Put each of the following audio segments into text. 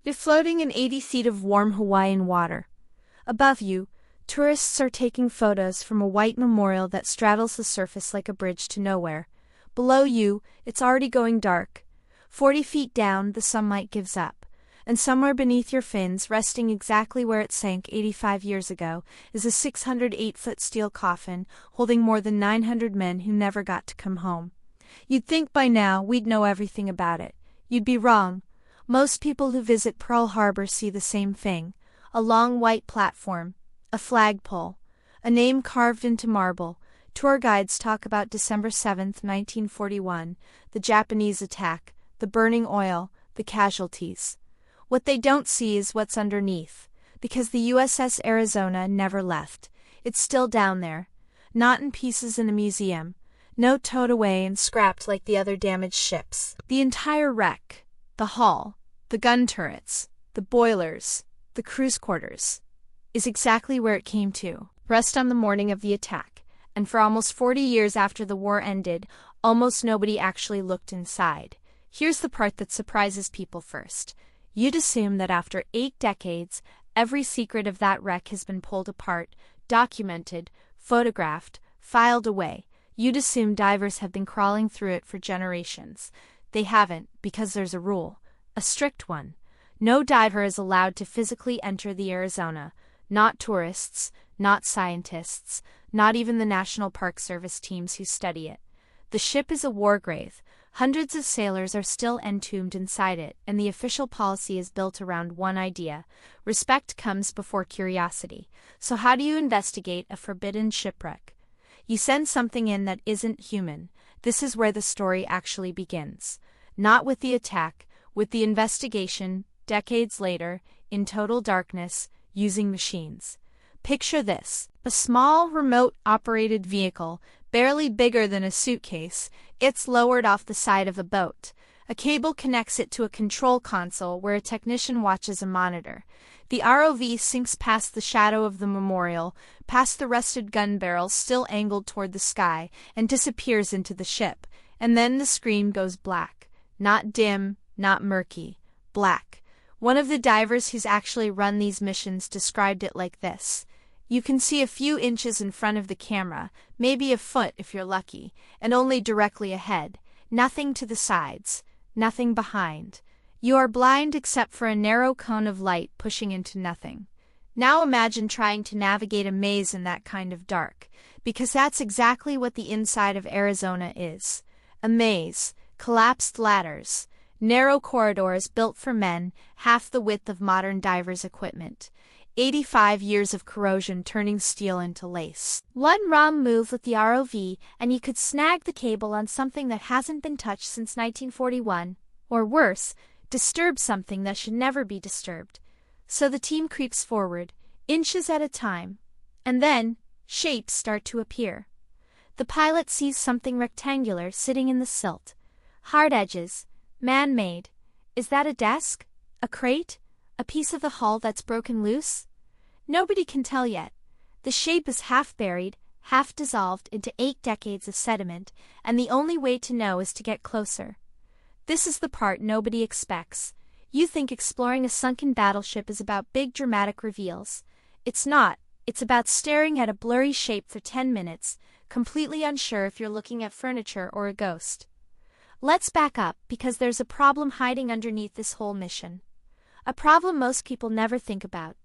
You're floating in 80 feet of warm Hawaiian water. Above you, tourists are taking photos from a white memorial that straddles the surface like a bridge to nowhere. Below you, it's already going dark. 40 feet down, the sunlight gives up. And somewhere beneath your fins, resting exactly where it sank 85 years ago, is a 608-foot steel coffin holding more than 900 men who never got to come home. You'd think by now we'd know everything about it. You'd be wrong. Most people who visit Pearl Harbor see the same thing: a long white platform, a flagpole, a name carved into marble. Tour guides talk about December 7, 1941, the Japanese attack, the burning oil, the casualties. What they don't see is what's underneath, because the USS Arizona never left. It's still down there, not in pieces in a museum, no towed away and scrapped like the other damaged ships. The entire wreck, the hull, the gun turrets, the boilers, the cruise quarters, is exactly where it came to, rest on the morning of the attack, and for almost 40 years after the war ended, almost nobody actually looked inside. Here's the part that surprises people first. You'd assume that after 8 decades, every secret of that wreck has been pulled apart, documented, photographed, filed away. You'd assume divers have been crawling through it for generations. They haven't, because there's a rule, a strict one. No diver is allowed to physically enter the Arizona, not tourists, not scientists, not even the National Park Service teams who study it. The ship is a war grave. Hundreds of sailors are still entombed inside it, and the official policy is built around one idea: respect comes before curiosity. So how do you investigate a forbidden shipwreck? You send something in that isn't human. This is where the story actually begins. Not with the attack, with the investigation, decades later, in total darkness, using machines. Picture this: a small, remote-operated vehicle, barely bigger than a suitcase. It's lowered off the side of a boat. A cable connects it to a control console where a technician watches a monitor. The ROV sinks past the shadow of the memorial, past the rusted gun barrels still angled toward the sky, and disappears into the ship. And then the screen goes black. Not dim, not murky. Black. One of the divers who's actually run these missions described it like this: you can see a few inches in front of the camera, maybe a foot if you're lucky, and only directly ahead. Nothing to the sides, nothing behind. You are blind except for a narrow cone of light pushing into nothing. Now imagine trying to navigate a maze in that kind of dark, because that's exactly what the inside of Arizona is. A maze, collapsed ladders, narrow corridors built for men, half the width of modern divers' equipment. 85 years of corrosion turning steel into lace. One wrong move with the ROV and you could snag the cable on something that hasn't been touched since 1941. Or worse, disturb something that should never be disturbed. So the team creeps forward, inches at a time. And then, shapes start to appear. The pilot sees something rectangular sitting in the silt. Hard edges, man-made. Is that a desk? A crate? A piece of the hull that's broken loose? Nobody can tell yet. The shape is half buried, half dissolved into 8 decades of sediment, and the only way to know is to get closer. This is the part nobody expects. You think exploring a sunken battleship is about big dramatic reveals. It's not. It's about staring at a blurry shape for 10 minutes, completely unsure if you're looking at furniture or a ghost. Let's back up, because there's a problem hiding underneath this whole mission. A problem most people never think about.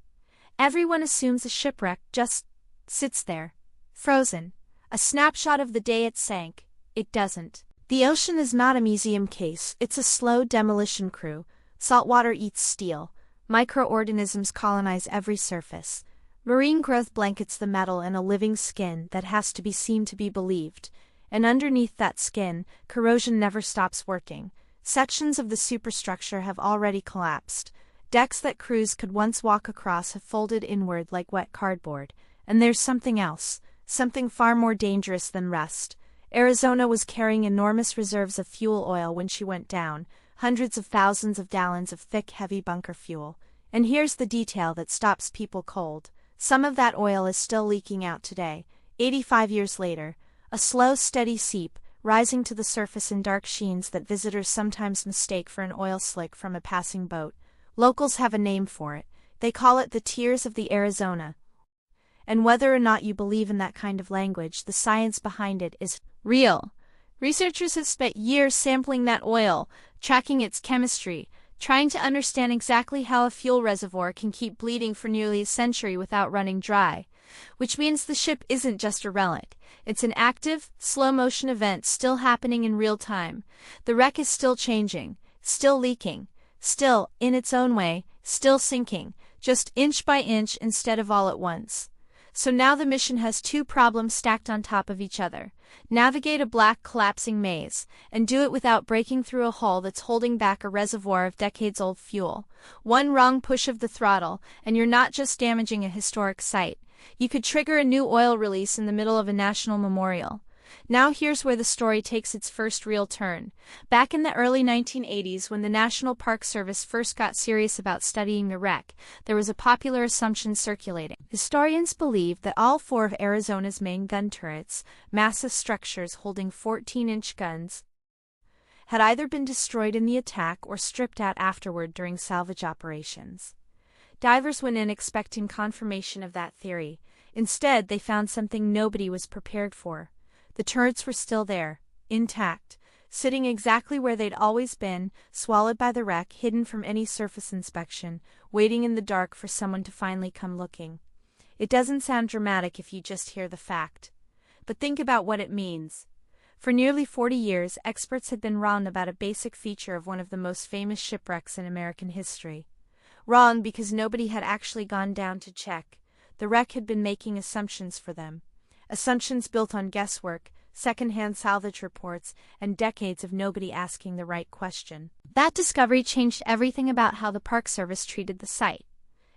Everyone assumes a shipwreck just sits there, frozen, a snapshot of the day it sank. It doesn't. The ocean is not a museum case, it's a slow demolition crew. Saltwater eats steel. Microorganisms colonize every surface. Marine growth blankets the metal in a living skin that has to be seen to be believed. And underneath that skin, corrosion never stops working. Sections of the superstructure have already collapsed. Decks that crews could once walk across have folded inward like wet cardboard. And there's something else, something far more dangerous than rust. Arizona was carrying enormous reserves of fuel oil when she went down, hundreds of thousands of gallons of thick, heavy bunker fuel. And here's the detail that stops people cold. Some of that oil is still leaking out today, 85 years later, a slow, steady seep, rising to the surface in dark sheens that visitors sometimes mistake for an oil slick from a passing boat. Locals have a name for it. They call it the Tears of the Arizona. And whether or not you believe in that kind of language, the science behind it is real. Researchers have spent years sampling that oil, tracking its chemistry, trying to understand exactly how a fuel reservoir can keep bleeding for nearly a century without running dry. Which means the ship isn't just a relic. It's an active, slow-motion event still happening in real time. The wreck is still changing, still leaking, still, in its own way, still sinking, just inch by inch instead of all at once. So now the mission has two problems stacked on top of each other. Navigate a black, collapsing maze, and do it without breaking through a hull that's holding back a reservoir of decades-old fuel. One wrong push of the throttle, and you're not just damaging a historic site. You could trigger a new oil release in the middle of a national memorial. Now here's where the story takes its first real turn. Back in the early 1980s, when the National Park Service first got serious about studying the wreck, there was a popular assumption circulating. Historians believe that all four of Arizona's main gun turrets, massive structures holding 14-inch guns, had either been destroyed in the attack or stripped out afterward during salvage operations. Divers went in expecting confirmation of that theory. Instead, they found something nobody was prepared for. The turrets were still there, intact, sitting exactly where they'd always been, swallowed by the wreck, hidden from any surface inspection, waiting in the dark for someone to finally come looking. It doesn't sound dramatic if you just hear the fact. But think about what it means. For nearly 40 years, experts had been wrong about a basic feature of one of the most famous shipwrecks in American history. Wrong because nobody had actually gone down to check. The wreck had been making assumptions for them. Assumptions built on guesswork, second-hand salvage reports, and decades of nobody asking the right question. That discovery changed everything about how the Park Service treated the site.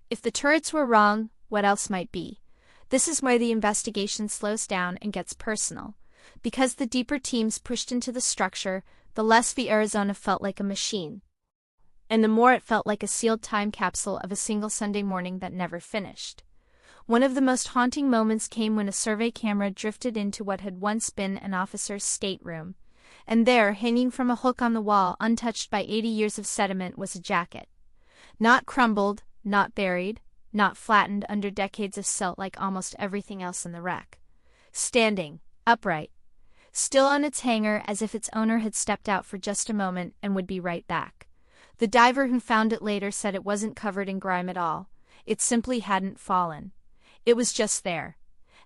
If the turrets were wrong, what else might be? This is where the investigation slows down and gets personal. Because the deeper teams pushed into the structure, the less the Arizona felt like a machine. And the more it felt like a sealed time capsule of a single Sunday morning that never finished. One of the most haunting moments came when a survey camera drifted into what had once been an officer's stateroom. And there, hanging from a hook on the wall, untouched by 80 years of sediment, was a jacket. Not crumbled, not buried, not flattened under decades of silt like almost everything else in the wreck. Standing, upright, still on its hanger as if its owner had stepped out for just a moment and would be right back. The diver who found it later said it wasn't covered in grime at all. It simply hadn't fallen. It was just there,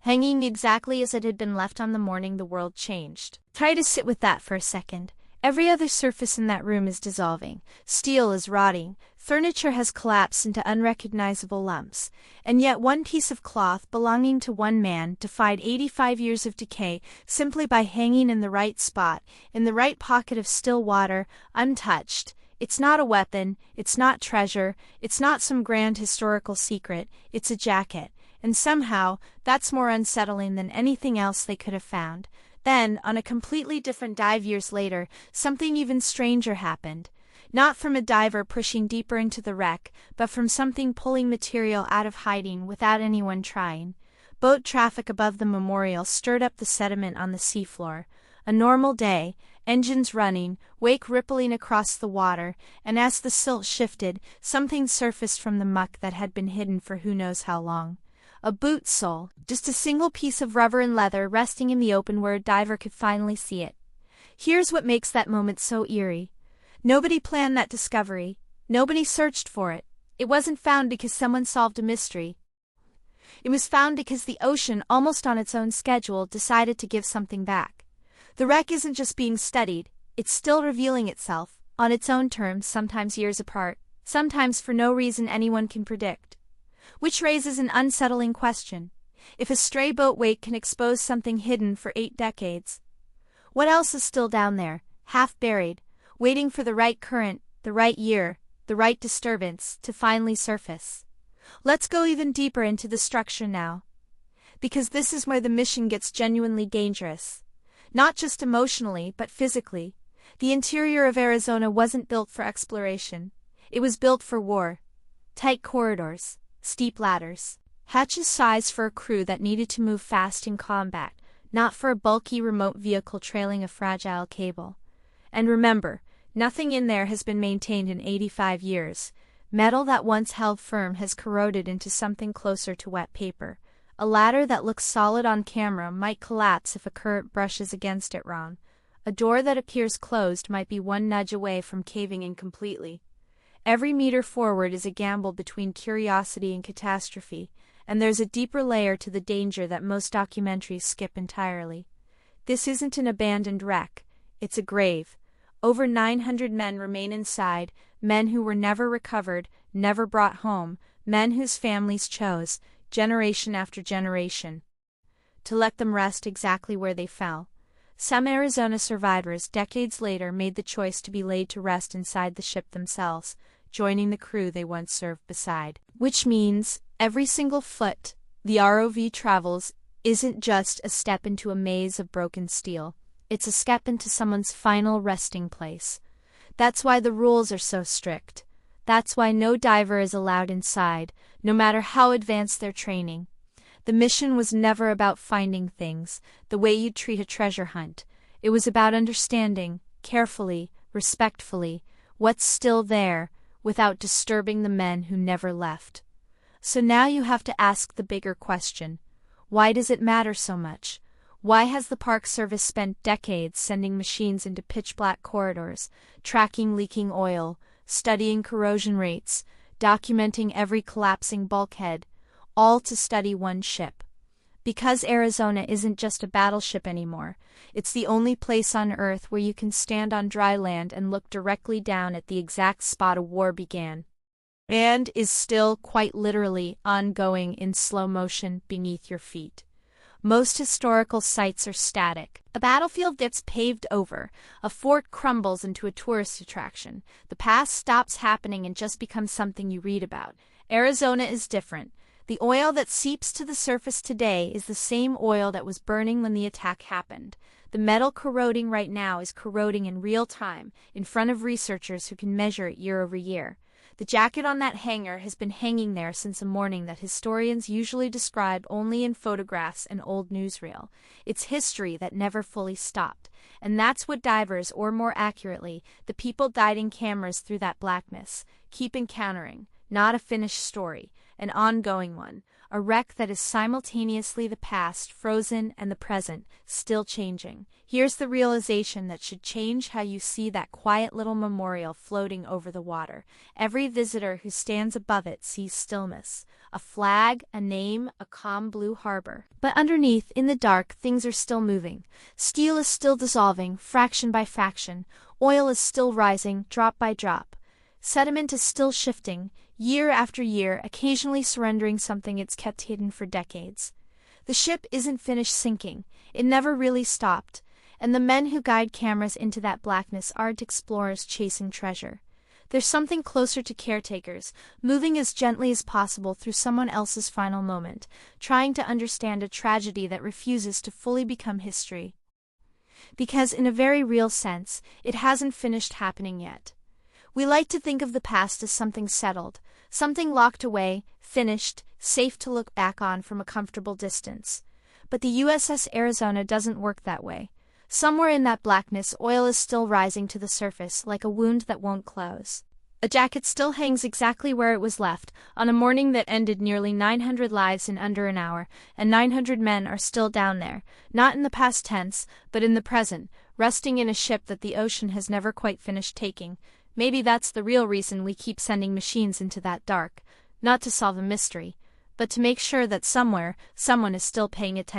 hanging exactly as it had been left on the morning the world changed. Try to sit with that for a second. Every other surface in that room is dissolving. Steel is rotting. Furniture has collapsed into unrecognizable lumps. And yet one piece of cloth belonging to one man defied 85 years of decay simply by hanging in the right spot, in the right pocket of still water, untouched. It's not a weapon, it's not treasure, it's not some grand historical secret, it's a jacket. And somehow, that's more unsettling than anything else they could have found. Then, on a completely different dive years later, something even stranger happened. Not from a diver pushing deeper into the wreck, but from something pulling material out of hiding without anyone trying. Boat traffic above the memorial stirred up the sediment on the seafloor. A normal day, engines running, wake rippling across the water, and as the silt shifted, something surfaced from the muck that had been hidden for who knows how long. A boot sole, just a single piece of rubber and leather resting in the open where a diver could finally see it. Here's what makes that moment so eerie. Nobody planned that discovery. Nobody searched for it. It wasn't found because someone solved a mystery. It was found because the ocean, almost on its own schedule, decided to give something back. The wreck isn't just being studied, it's still revealing itself, on its own terms, sometimes years apart, sometimes for no reason anyone can predict. Which raises an unsettling question. If a stray boat wake can expose something hidden for 8 decades, what else is still down there, half buried, waiting for the right current, the right year, the right disturbance to finally surface? Let's go even deeper into the structure now. Because this is where the mission gets genuinely dangerous. Not just emotionally, but physically. The interior of Arizona wasn't built for exploration. It was built for war. Tight corridors, steep ladders, hatches sized for a crew that needed to move fast in combat, not for a bulky remote vehicle trailing a fragile cable. And remember, nothing in there has been maintained in 85 years. Metal that once held firm has corroded into something closer to wet paper. A ladder that looks solid on camera might collapse if a current brushes against it wrong. A door that appears closed might be one nudge away from caving in completely. Every meter forward is a gamble between curiosity and catastrophe, and there's a deeper layer to the danger that most documentaries skip entirely. This isn't an abandoned wreck, it's a grave. Over 900 men remain inside, men who were never recovered, never brought home, men whose families chose, generation after generation, to let them rest exactly where they fell. Some Arizona survivors decades later made the choice to be laid to rest inside the ship themselves, joining the crew they once served beside. Which means, every single foot the ROV travels isn't just a step into a maze of broken steel. It's a step into someone's final resting place. That's why the rules are so strict. That's why no diver is allowed inside, no matter how advanced their training. The mission was never about finding things, the way you'd treat a treasure hunt. It was about understanding, carefully, respectfully, what's still there, without disturbing the men who never left. So now you have to ask the bigger question. Why does it matter so much? Why has the Park Service spent decades sending machines into pitch-black corridors, tracking leaking oil, studying corrosion rates, documenting every collapsing bulkhead, all to study one ship? Because Arizona isn't just a battleship anymore. It's the only place on Earth where you can stand on dry land and look directly down at the exact spot a war began, and is still quite literally ongoing in slow motion beneath your feet. Most historical sites are static. A battlefield gets paved over, a fort crumbles into a tourist attraction. The past stops happening and just becomes something you read about. Arizona is different. The oil that seeps to the surface today is the same oil that was burning when the attack happened. The metal corroding right now is corroding in real time, in front of researchers who can measure it year over year. The jacket on that hanger has been hanging there since a morning that historians usually describe only in photographs and old newsreel. It's history that never fully stopped. And that's what divers, or more accurately, the people guiding cameras through that blackness, keep encountering. Not a finished story, an ongoing one. A wreck that is simultaneously the past, frozen, and the present, still changing. Here's the realization that should change how you see that quiet little memorial floating over the water. Every visitor who stands above it sees stillness. A flag, a name, a calm blue harbor. But underneath, in the dark, things are still moving. Steel is still dissolving, fraction by fraction. Oil is still rising, drop by drop. Sediment is still shifting, year after year, occasionally surrendering something it's kept hidden for decades. The ship isn't finished sinking. It never really stopped. And the men who guide cameras into that blackness aren't explorers chasing treasure. There's something closer to caretakers, moving as gently as possible through someone else's final moment, trying to understand a tragedy that refuses to fully become history. Because in a very real sense, it hasn't finished happening yet. We like to think of the past as something settled, something locked away, finished, safe to look back on from a comfortable distance. But the USS Arizona doesn't work that way. Somewhere in that blackness, oil is still rising to the surface, like a wound that won't close. A jacket still hangs exactly where it was left, on a morning that ended nearly 900 lives in under an hour, and 900 men are still down there, not in the past tense, but in the present, resting in a ship that the ocean has never quite finished taking. Maybe that's the real reason we keep sending machines into that dark, not to solve a mystery, but to make sure that somewhere, someone is still paying attention.